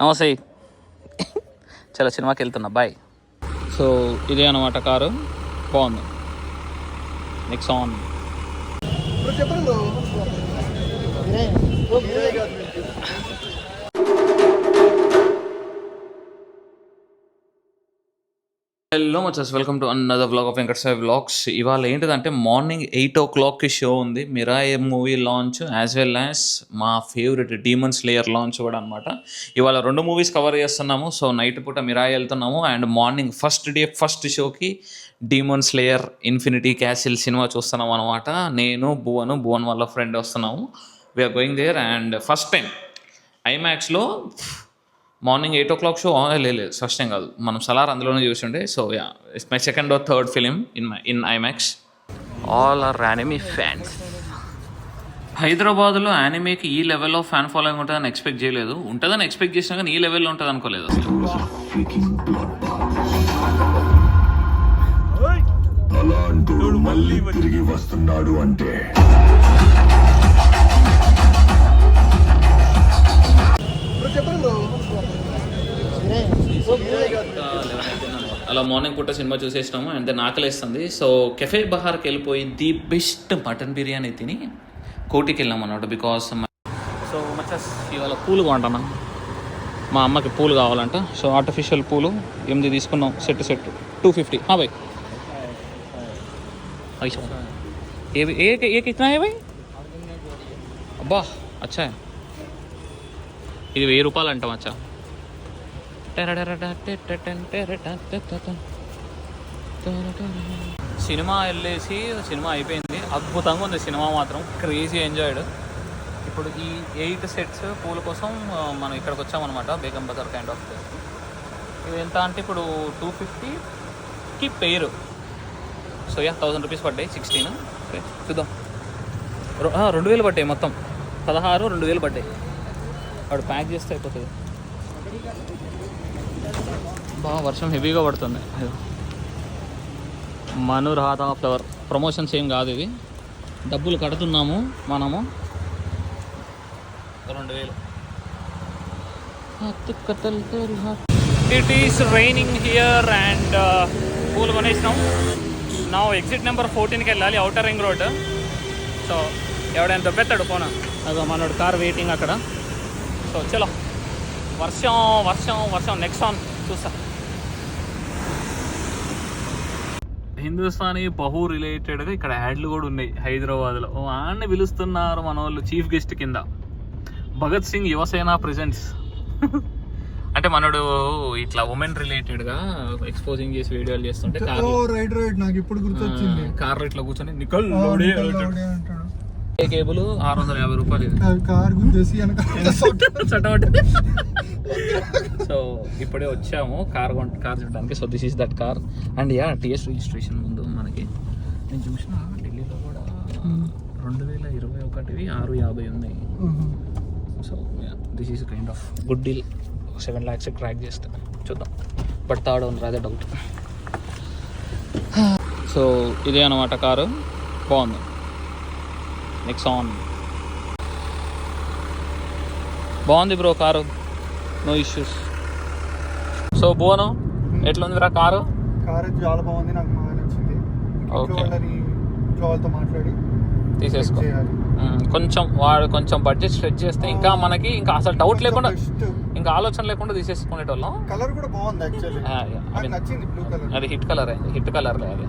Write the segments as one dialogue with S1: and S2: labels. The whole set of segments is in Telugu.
S1: నమస్తే. చాలా సినిమాకి వెళ్తున్నా, బాయ్. సో ఇదే అనమాట కారు, బాగుంది. నెక్సాన్. హలో మచస్, welcome to another vlog of Venkata Sai vlogs. ఇవాళ ఏంటిదంటే మార్నింగ్ 8 o'clockకి షో ఉంది, Mirai movie launch, as well as మా ఫేవరెట్ డీమన్ స్లేయర్ లాంచ్ కూడా అనమాట. ఇవాళ 2 మూవీస్ కవర్ చేస్తున్నాము. సో నైట్ పూట మిరాయ్ వెళ్తున్నాము అండ్ మార్నింగ్ ఫస్ట్ షోకి Demon Slayer Infinity Castle cinema చూస్తున్నాం అనమాట. నేను భువన్ వాళ్ళ ఫ్రెండ్ వస్తున్నాము. We're going there and first time ఐమాక్స్లో మార్నింగ్ 8 o'clock షో. లేదు ఫస్ట్ టైం కాదు, మనం సలార్ అందులోనే చూసిండే. So yeah, it's my second or third film in IMAX. All are anime fans. హైదరాబాద్లో యానిమేకి ఈ లెవెల్లో ఫ్యాన్ ఫాలోయింగ్ ఉంటుందని ఎక్స్పెక్ట్ చేయలేదు. ఉంటుందని ఎక్స్పెక్ట్ చేసినా కానీ ఈ లెవెల్లో ఉంటుంది అనుకోలేదు అసలు. మళ్ళీ తిరిగి వస్తున్నాడు అంటే అలా మార్నింగ్ పూట సినిమా చూసేసినాము అండ్ దెన్ ఆకలిస్తుంది. సో కెఫే బహార్కి వెళ్ళిపోయి ది బెస్ట్ మటన్ బిర్యానీ తిని కోటికి వెళ్ళాం అన్నమాట. బికాస్ సో మచస్ ఇవాళ పూలు కొంటున్నాం, మా అమ్మకి పూలు కావాలంట. సో ఆర్టిఫిషియల్ పూలు 8 తీసుకున్నాం, సెట్ 250. బాయ్ ఏ కిतना है भाई? అబ్బా అచ్చా, ఇది 1000 రూపాయలు అంటాం. అచ్చా, సినిమా వెళ్ళేసి సినిమా అయిపోయింది. అద్భుతంగా ఉంది సినిమా మాత్రం, క్రేజీ ఎంజాయ్డ్. ఇప్పుడు ఈ 8 సెట్స్ పూల కోసం మనం ఇక్కడికి వచ్చామన్నమాట, బేగం బజార్ కైండ్ ఆఫ్. ఇది ఎంత అంటే ఇప్పుడు 250కి పెయిర్. సో యా 1000 రూపీస్ పడ్డాయి, 16. ఓకే చూద్దాం. 2000 పడ్డాయి, మొత్తం 16, 2000 పడ్డాయి. వాడు ప్యాక్ చేస్తే అయిపోతుంది. బాగా వర్షం హెవీగా పడుతుంది. మనురాధ ఫ్లవర్ ప్రమోషన్స్ ఏం కాదు ఇవి, డబ్బులు కడుతున్నాము మనము. 2000. It is raining here and పూలు కొనేసినాం. నా ఎగ్జిట్ నెంబర్ 14కి వెళ్ళాలి, అవుటర్ రింగ్ రోడ్. సో ఎవడైనా దొబ్బెత్తాడు ఫోన్, అదో మనోడు కార్ వెయిటింగ్ అక్కడ. సో చలో, వర్షం నెక్సాన్ చూస్తా. హిందుస్థానీ బహు రిలేటెడ్గా ఇక్కడ యాడ్లు కూడా ఉన్నాయి హైదరాబాద్లో. వాడిని పిలుస్తున్నారు మన వాళ్ళు చీఫ్ గెస్ట్ కింద. భగత్ సింగ్ యువసేన ప్రెజెంట్స్ అంటే మనోడు ఇట్లా ఉమెన్ రిలేటెడ్గా ఎక్స్పోజింగ్ చేసి వీడియోలు చేస్తుంటే నాకు ఇప్పుడు గుర్తొచ్చింది, కార్ ఇట్లా కూర్చొని నికల్ కేబుల్ 650 రూపాయలు. సో ఇప్పుడే వచ్చాము కార్ చూడడానికి. So this is that car and yeah TS registration ముందు మనకి. నేను చూసిన ఢిల్లీలో కూడా 2021 650 ఉన్నాయి. So this is kind of good deal. 7 lakhs track చేస్తా, చూద్దాం. బట్ థర్డ్ ఓనర్ అదే డౌట్. సో ఇదే అనమాట కారు, బాగుంది. నెక్సాన్ బాగుంది bro car, no issues. So Bhuvan ఎట్లుంది రా కారు?
S2: కారు చాలా బాగుంది, నాకు బాగా నచ్చింది.
S1: ఓకే,
S2: వాళ్ళతో మాట్లాడి
S1: తీసేసుకో. కొంచెం బడ్జెట్ స్ట్రెచ్ చేస్తే ఇంకా మనకి ఇంకా అసలు డౌట్ లేకుండా, ఇంకా ఆలోచన లేకుండా తీసేసుకునేటోళ్ళం.
S2: కలర్ కూడా బాగుంది యాక్చువల్లీ, నాకు నచ్చింది. బ్లూ కలర్, అది
S1: హిట్ కలర్ అది.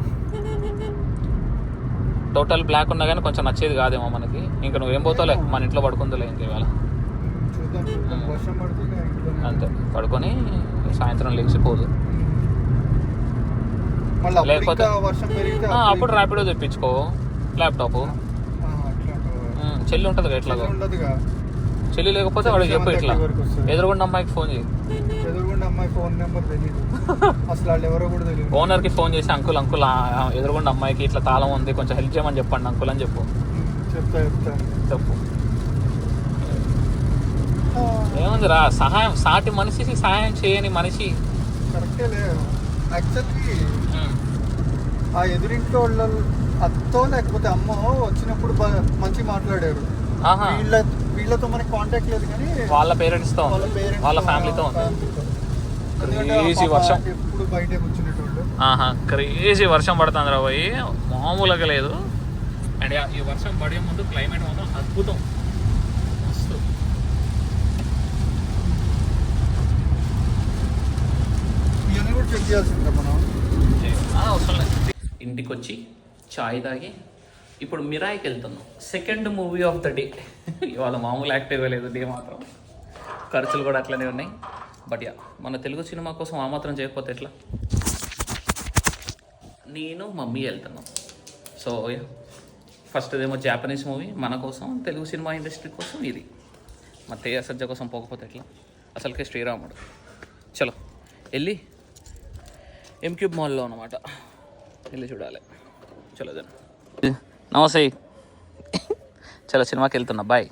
S1: టోటల్ బ్లాక్ ఉన్నా కానీ కొంచెం నచ్చేది కాదేమో మనకి. ఇంకా నువ్వేం పోతావులే, మన ఇంట్లో పడుకుందులే ఇంక ఇవాళ. అంతే, పడుకొని సాయంత్రం లేచిపోదు. లేకపోతే అప్పుడు ర్యాపిడో తెప్పించుకో, ల్యాప్టాప్. చెల్లి ఉంటుంది ఎట్లాగో, చెల్లి లేకపోతే వాడికి చెప్పు, ఇట్లా ఎదురుగుండా అమ్మాయికి ఫోన్ చేయి. ఓనర్కి ఫోన్ చేసి అంకుల్ ఎదురుగుండా అమ్మాయికి ఇట్లా తాళం ఉంది, కొంచెం హెల్ప్ చేయమని చెప్పండి అంకుల్ అని చెప్పు. ఏముంది రా, సహాయం, సాటి మనిషికి సహాయం చేయని మనిషి.
S2: ఆ ఎదురింట్లో వాళ్ళ అత్తో లేకపోతే అమ్మో వచ్చినప్పుడు మంచి మాట్లాడారు. వీళ్ళ వీళ్ళతో మనకి కాంటాక్ట్ లేదు కానీ
S1: వాళ్ళ పేరెంట్స్తో
S2: వాళ్ళ పేరెంట్స్
S1: వాళ్ళ ఫ్యామిలీతో ఉంది. క్రేజీ వర్షం.
S2: ఎప్పుడు బయట కూర్చునేటోళ్ళు.
S1: క్రేజీ వర్షం పడుతుంది రా పోయి, మామూలుగా లేదు. అండ్ ఈ వర్షం పడే ముందు క్లైమేట్ మాత్రం అద్భుతం, మస్తు.
S2: ఇవన్నీ కూడా చెక్ చేయాల్సిందిరా మనం.
S1: అవసరం లేదు. ఇంటికి వచ్చి చాయ్ తాగి ఇప్పుడు మిరాయికి వెళ్తున్నాం. Second movie of the day. ఇవాళ మామూలు యాక్టివ్గా లేదు డే మాత్రం, ఖర్చులు కూడా అట్లనే ఉన్నాయి. బట్ యా, మన తెలుగు సినిమా కోసం ఆ మాత్రం చేయకపోతే ఎట్లా. నేను మమ్మీ వెళ్తున్నాం. సో ఫస్ట్ ఏమో జాపనీస్ మూవీ మన కోసం, తెలుగు సినిమా ఇండస్ట్రీ కోసం ఇది. మా తేజ సజ్జ కోసం పోకపోతే ఎట్లా, అసలుకే శ్రీరాముడు. చలో వెళ్ళి ఎంక్యూబ్ మాల్లో అనమాట, వెళ్ళి చూడాలి. చలో జన నమస్తే. చలో సినిమాకి వెళ్తున్నా, బాయ్.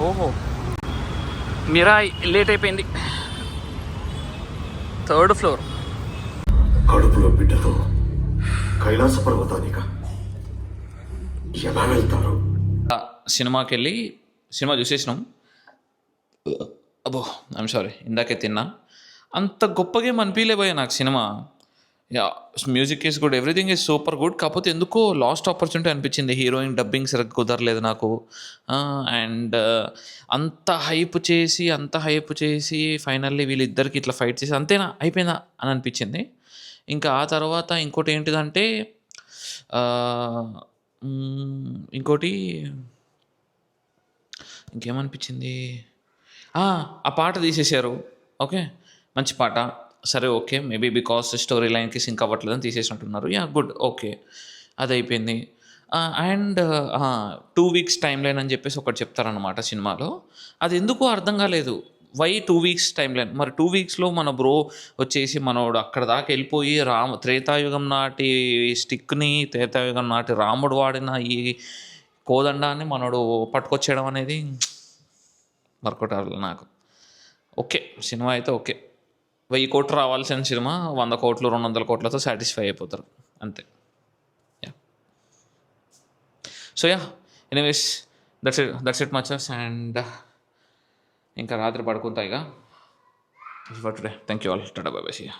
S1: ఓహో మిరాయ్ లేట్ అయిపోయింది. 3rd floor.
S3: కడుపులో బిడ్డతో కైలాస పర్వతానిక ఎలా వెళ్తారు?
S1: సినిమాకి వెళ్ళి సినిమా చూసేసినాం. అబ్బో ఐమ్ సారీ, ఇందాకే తిన్నా. అంత గొప్పగా ఏం అనిపించలేబోయా నాకు cinema. Yeah, music is good, everything is super good. కాకపోతే ఎందుకో లాస్ట్ ఆపర్చునిటీ అనిపించింది. హీరోయిన్ డబ్బింగ్ సరిగ్గా కుదరలేదు నాకు. అండ్ అంత హైప్ చేసి ఫైనల్లీ వీళ్ళిద్దరికి ఇట్లా ఫైట్ చేసి అంతేనా అయిపోయిందా అని అనిపించింది. ఇంకా ఆ తర్వాత ఇంకోటి ఏంటిదంటే ఇంకోటి ఇంకేమనిపించింది, ఆ పాట తీసేశారు. ఓకే, మంచి పాట, సరే ఓకే, మేబీ బికాస్ స్టోరీ లైన్కి సింక్ అవ్వట్లేదని తీసేసినట్టున్నారు. యా గుడ్, ఓకే, అది అయిపోయింది. అండ్ 2 వీక్స్ టైం లైన్ అని చెప్పేసి ఒకటి చెప్తారనమాట సినిమాలో. అది ఎందుకో అర్థం కాలేదు. Why 2 weeks timeline? మరి 2 వీక్స్లో మన బ్రో వచ్చేసి మనోడు అక్కడ దాకా వెళ్ళిపోయి త్రేతాయుగం నాటి స్టిక్ని, త్రేతాయుగం నాటి రాముడు వాడిన ఈ కోదండాన్ని మనోడు పట్టుకొచ్చేయడం అనేది వర్కౌట్ అవ్వలేదు నాకు. ఓకే, సినిమా అయితే ఓకే. 1000 కోట్లు రావాల్సిన సినిమా 100 కోట్లు 200 కోట్లతో సాటిస్ఫై అయిపోతారు అంతే. Yeah, so yeah, anyways that's it మచస్. అండ్ ఇంకా రాత్రి పడుకుంటాయిగా. Today thank you all, tata bye bye, see you.